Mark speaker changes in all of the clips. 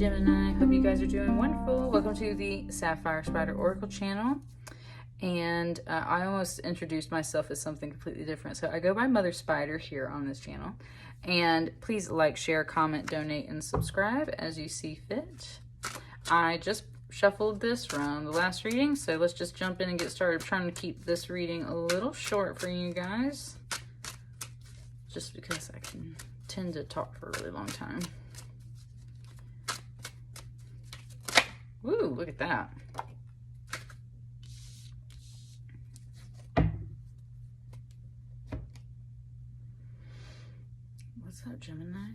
Speaker 1: Gemini, hope you guys are doing wonderful. Welcome to the Sapphire Spider Oracle channel. And I almost introduced myself as something completely different. So I go by Mother Spider here on this channel. And please like, share, comment, donate, and subscribe as you see fit. I just shuffled this from the last reading, so let's just jump in and get started. I'm trying to keep this reading a little short for you guys, just because I can tend to talk for a really long time. Woo, look at that. What's up, Gemini?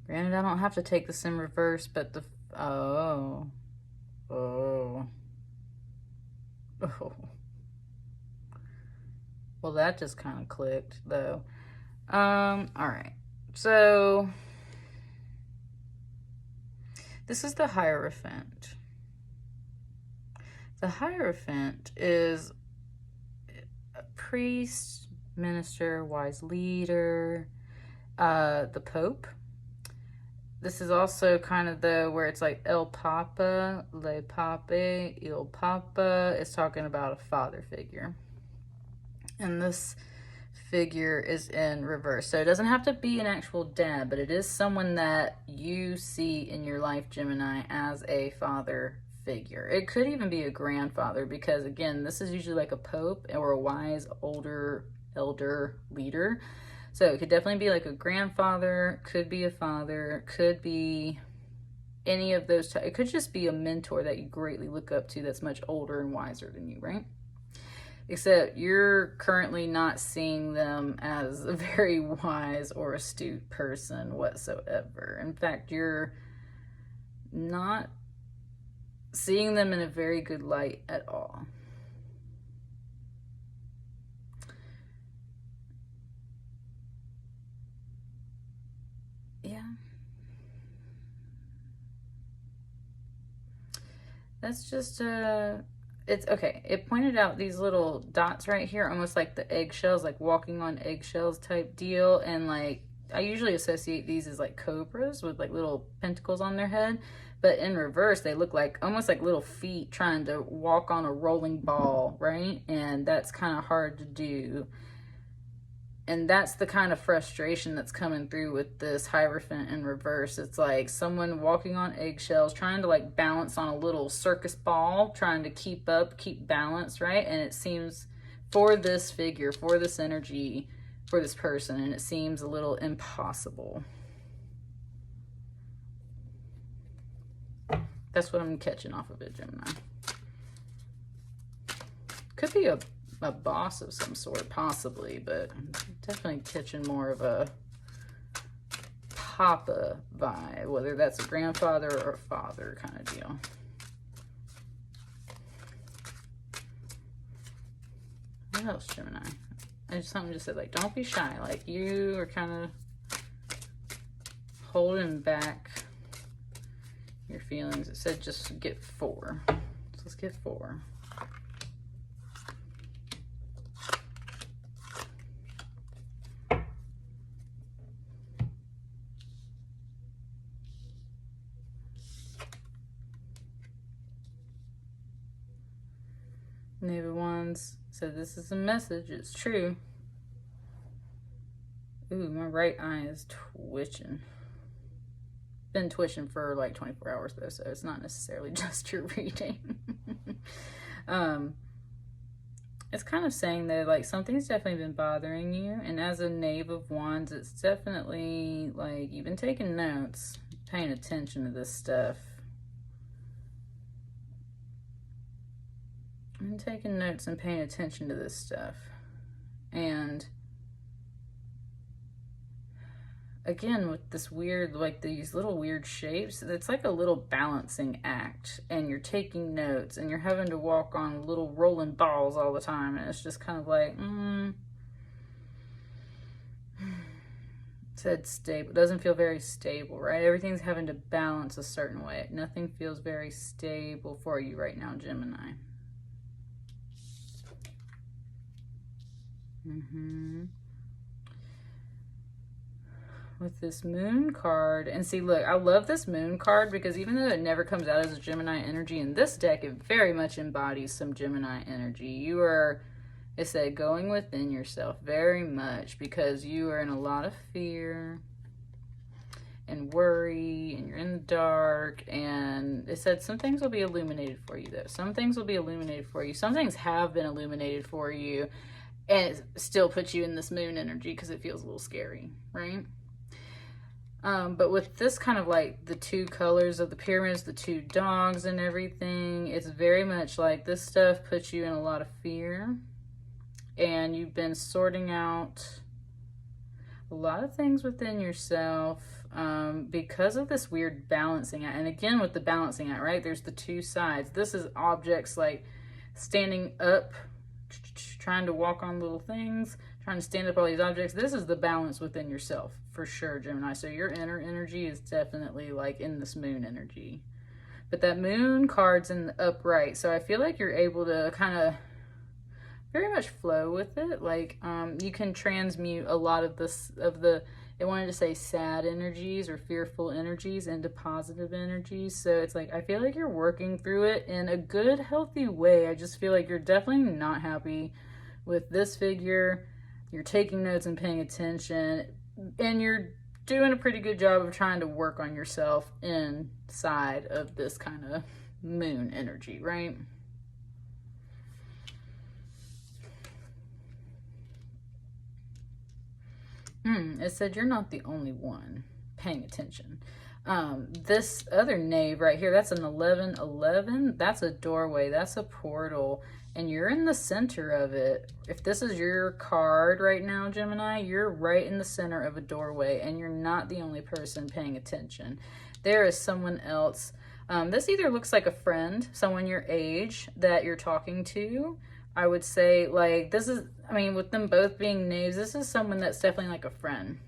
Speaker 1: Granted, I don't have to take this in reverse, but the... Oh. Well, that just kind of clicked, though. Alright. So, this is the Hierophant. The Hierophant is a priest, minister, wise leader, the Pope. This is also kind of where it's like El Papa, Le Pape, Il Papa. It's talking about a father figure. And this figure is in reverse. So it doesn't have to be an actual dad, but it is someone that you see in your life, Gemini, as a father figure. It could even be a grandfather, because again, this is usually like a pope or a wise elder leader. So it could definitely be like a grandfather, could be a father, could be any of those. It could just be a mentor that you greatly look up to that's much older and wiser than you, right? Except you're currently not seeing them as a very wise or astute person whatsoever. In fact, you're not seeing them in a very good light at all. Yeah. That's just it's okay. It pointed out these little dots right here, almost like the eggshells, like walking on eggshells type deal. And like, I usually associate these as like cobras with like little pentacles on their head, but in reverse, they look like almost like little feet trying to walk on a rolling ball, right? And that's kind of hard to do. And that's the kind of frustration that's coming through with this Hierophant in reverse. It's like someone walking on eggshells, trying to like balance on a little circus ball, trying to keep balance, right? And it seems for this figure, for this energy, for this person, and it seems a little impossible. That's what I'm catching off of it, Gemini. Could be a boss of some sort, possibly, but I'm definitely catching more of a papa vibe, whether that's a grandfather or a father kind of deal. What else, Gemini? Something just said, like, don't be shy. Like, you are kind of holding back your feelings. It said just get 4. So let's get 4. Knave of Wands said this is a message. It's true. Ooh, my right eye is twitching. Been twitching for like 24 hours though, so it's not necessarily just your reading. It's kind of saying that like something's definitely been bothering you, and as a Knave of Wands, it's definitely like you've been taking notes, paying attention to this stuff. I'm taking notes and paying attention to this stuff. And again, with this weird, like these little weird shapes, it's like a little balancing act, and you're taking notes and you're having to walk on little rolling balls all the time. And it's just kind of like, said stable. It doesn't feel very stable, right? Everything's having to balance a certain way. Nothing feels very stable for you right now, Gemini. With this moon card, and see, look, I love this moon card because even though it never comes out as a Gemini energy in this deck, it very much embodies some Gemini energy. You are, it said, going within yourself very much because you are in a lot of fear and worry, and you're in the dark. And it said some things will be illuminated for you, though. Some things will be illuminated for you. Some things have been illuminated for you, and it still puts you in this moon energy because it feels a little scary, right? But with this kind of like the two colors of the pyramids, the two dogs and everything, it's very much like this stuff puts you in a lot of fear. And you've been sorting out a lot of things within yourself because of this weird balancing act. And again, with the balancing act, right? There's the two sides. This is objects like standing up, trying to walk on little things, trying to stand up all these objects. This is the balance within yourself for sure, Gemini. So your inner energy is definitely like in this moon energy. But that moon card's in the upright. So I feel like you're able to kind of very much flow with it. Like you can transmute a lot of this, of the, it wanted to say sad energies or fearful energies into positive energies. So it's like, I feel like you're working through it in a good, healthy way. I just feel like you're definitely not happy with this figure. You're taking notes and paying attention, and you're doing a pretty good job of trying to work on yourself inside of this kind of moon energy, right? It said you're not the only one paying attention. This other knave right here, that's an 1111. That's a doorway. That's a portal. And you're in the center of it. If this is your card right now, Gemini, you're right in the center of a doorway, and you're not the only person paying attention. There is someone else. This either looks like a friend, someone your age that you're talking to. I would say, like, this is, I mean, with them both being knaves, this is someone that's definitely like a friend.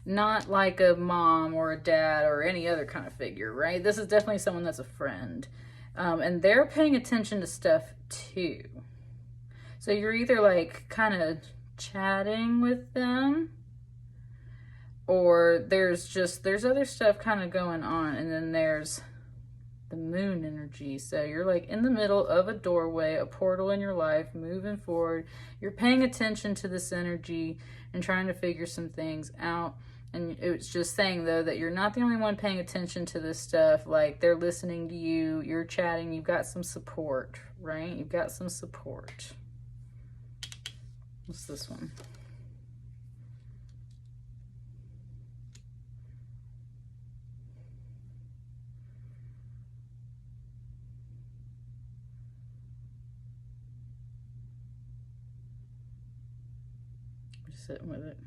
Speaker 1: Not like a mom or a dad or any other kind of figure, right? This is definitely someone that's a friend. And they're paying attention to stuff too. So you're either like kind of chatting with them, or there's other stuff kind of going on. And then there's the moon energy. So you're like in the middle of a doorway, a portal in your life, moving forward. You're paying attention to this energy and trying to figure some things out. And it's just saying, though, that you're not the only one paying attention to this stuff. Like, they're listening to you, you're chatting, you've got some support, right? You've got some support. What's this one? Just sitting with it.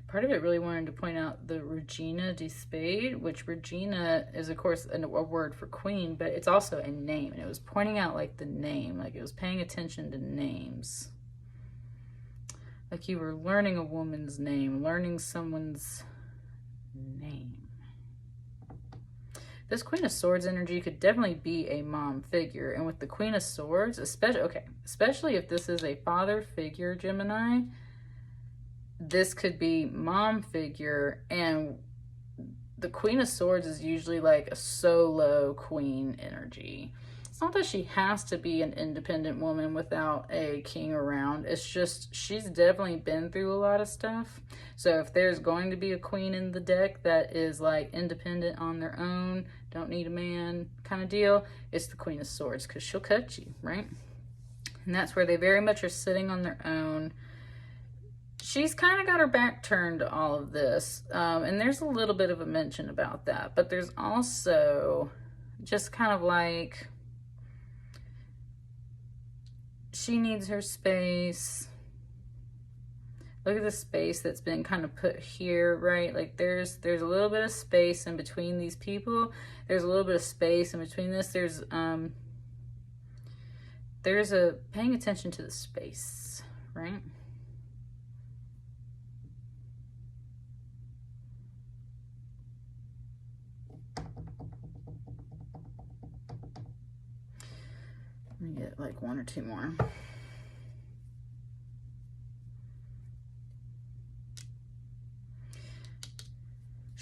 Speaker 1: Part of it really wanted to point out the Regina de Spade, which Regina is, of course, a word for queen, but it's also a name. And it was pointing out, like, the name. Like, it was paying attention to names. Like you were learning a woman's name, learning someone's name. This Queen of Swords energy could definitely be a mom figure. And with the Queen of Swords, especially if this is a father figure, Gemini, this could be mom figure. And the Queen of Swords is usually like a solo queen energy. It's not that she has to be an independent woman without a king around. It's just she's definitely been through a lot of stuff. So if there's going to be a queen in the deck that is like independent on their own, don't need a man kind of deal, it's the Queen of Swords, because she'll cut you, right? And that's where they very much are sitting on their own. She's kind of got her back turned to all of this. And there's a little bit of a mention about that. But there's also just kind of like, she needs her space. Look at the space that's been kind of put here, right? Like there's a little bit of space in between these people. There's a little bit of space in between this. There's a paying attention to the space, right? Let me get like one or two more.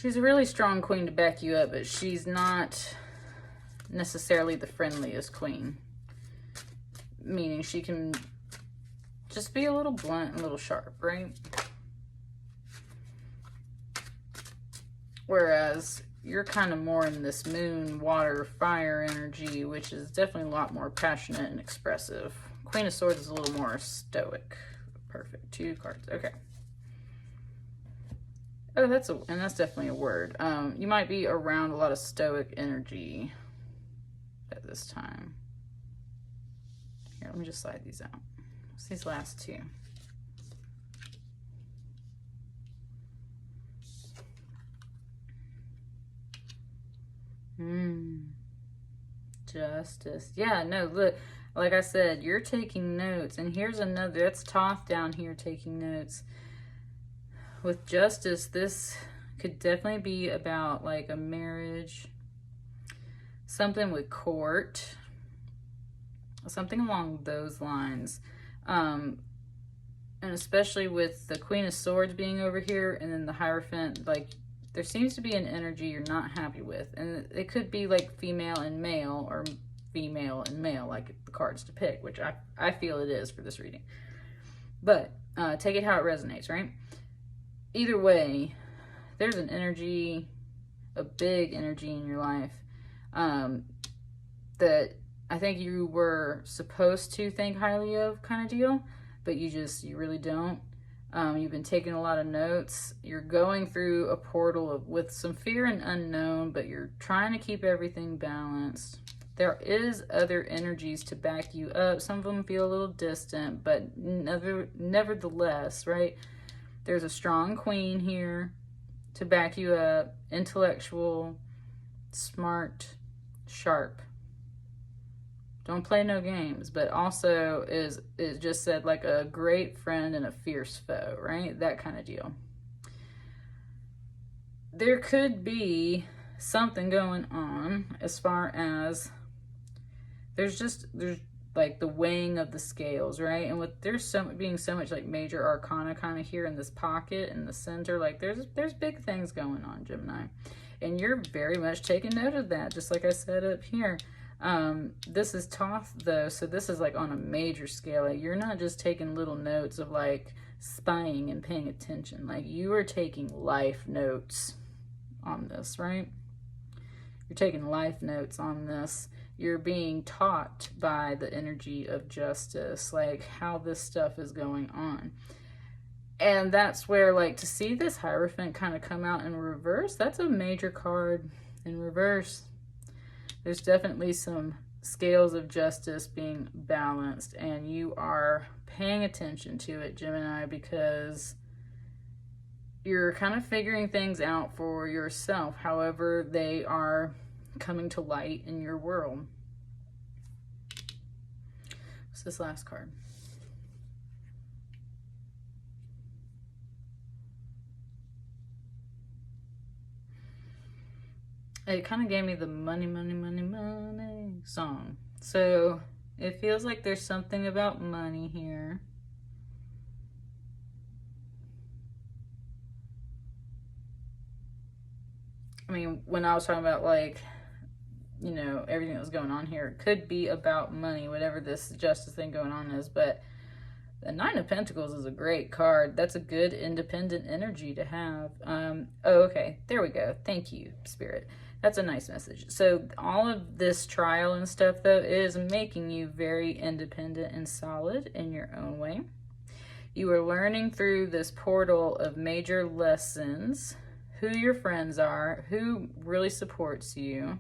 Speaker 1: She's a really strong queen to back you up, but she's not necessarily the friendliest queen. Meaning she can just be a little blunt and a little sharp, right? Whereas you're kind of more in this moon, water, fire energy, which is definitely a lot more passionate and expressive. Queen of Swords is a little more stoic. Perfect. 2 cards. Okay. Oh, that's definitely a word. You might be around a lot of stoic energy at this time. Here, let me just slide these out. What's these last 2? Justice. Yeah, no, look, like I said, you're taking notes. And here's another, that's Toth down here taking notes. With Justice, this could definitely be about like a marriage, something with court, something along those lines. And especially with the Queen of Swords being over here and then the Hierophant, like there seems to be an energy you're not happy with. And it could be like female and male or female and male, like the cards to pick, which I feel it is for this reading. But take it how it resonates, right? Either way, there's an energy, a big energy in your life that I think you were supposed to think highly of, kind of deal, but you really don't. You've been taking a lot of notes. You're going through a portal with some fear and unknown, but you're trying to keep everything balanced. There is other energies to back you up. Some of them feel a little distant, but nevertheless, right? There's a strong queen here to back you up. Intellectual, smart, sharp. Don't play no games, but also it just said like a great friend and a fierce foe, right? That kind of deal. There could be something going on as far as there's like the weighing of the scales, right? And with there's being so much like major arcana kind of here in this pocket in the center, like there's big things going on, Gemini. And you're very much taking note of that, just like I said up here. This is Toth though, so this is like on a major scale. Like, you're not just taking little notes of like spying and paying attention. Like you are taking life notes on this, right? You're taking life notes on this. You're being taught by the energy of Justice, like how this stuff is going on. And that's where, like, to see this Hierophant kind of come out in reverse, that's a major card in reverse. There's definitely some scales of justice being balanced, and you are paying attention to it, Gemini, because you're kind of figuring things out for yourself, however they are coming to light in your world. What's this last card? It kind of gave me the money, money, money, money song. So it feels like there's something about money here. I mean, when I was talking about, like, you know, everything that was going on here, it could be about money, whatever this justice thing going on is. But the Nine of Pentacles is a great card. That's a good independent energy to have. Oh, okay. There we go. Thank you, Spirit. That's a nice message. So all of this trial and stuff, though, is making you very independent and solid in your own way. You are learning through this portal of major lessons, who your friends are, who really supports you.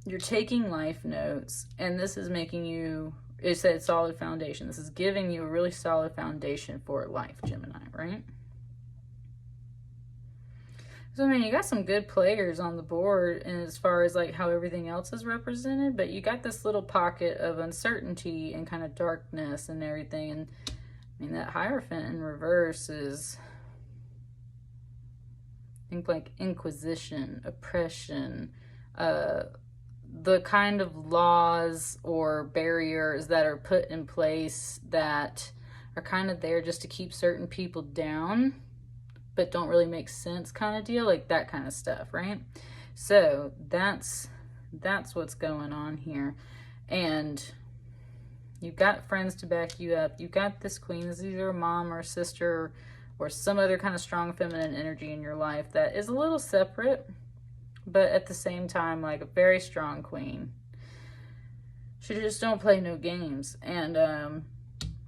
Speaker 1: You're taking life notes, and this is making you, it's a solid foundation. This is giving you a really solid foundation for life, Gemini, right? So, I mean, you got some good players on the board and as far as like how everything else is represented, but you got this little pocket of uncertainty and kind of darkness and everything. And I mean, that Hierophant in reverse is, I think, like inquisition, oppression, the kind of laws or barriers that are put in place that are kind of there just to keep certain people down but don't really make sense kind of deal, like that kind of stuff, right? So that's what's going on here. And you've got friends to back you up. You've got this queen. This is either a mom or a sister or some other kind of strong feminine energy in your life that is a little separate, but at the same time, like a very strong queen. She just don't play no games. And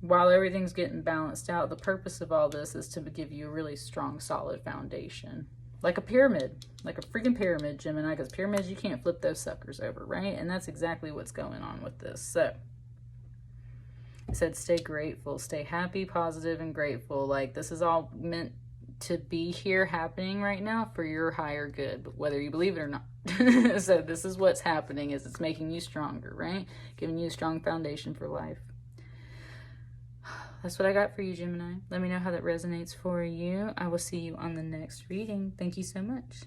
Speaker 1: while everything's getting balanced out, the purpose of all this is to give you a really strong, solid foundation. Like a pyramid. Like a freaking pyramid, Gemini, because pyramids, you can't flip those suckers over, right? And that's exactly what's going on with this. So, I said stay grateful. Stay happy, positive, and grateful. Like, this is all meant to be here happening right now for your higher good, but whether you believe it or not. So this is what's happening, is it's making you stronger, right? Giving you a strong foundation for life. That's what I got for you, Gemini. Let me know how that resonates for you. I will see you on the next reading. Thank you so much.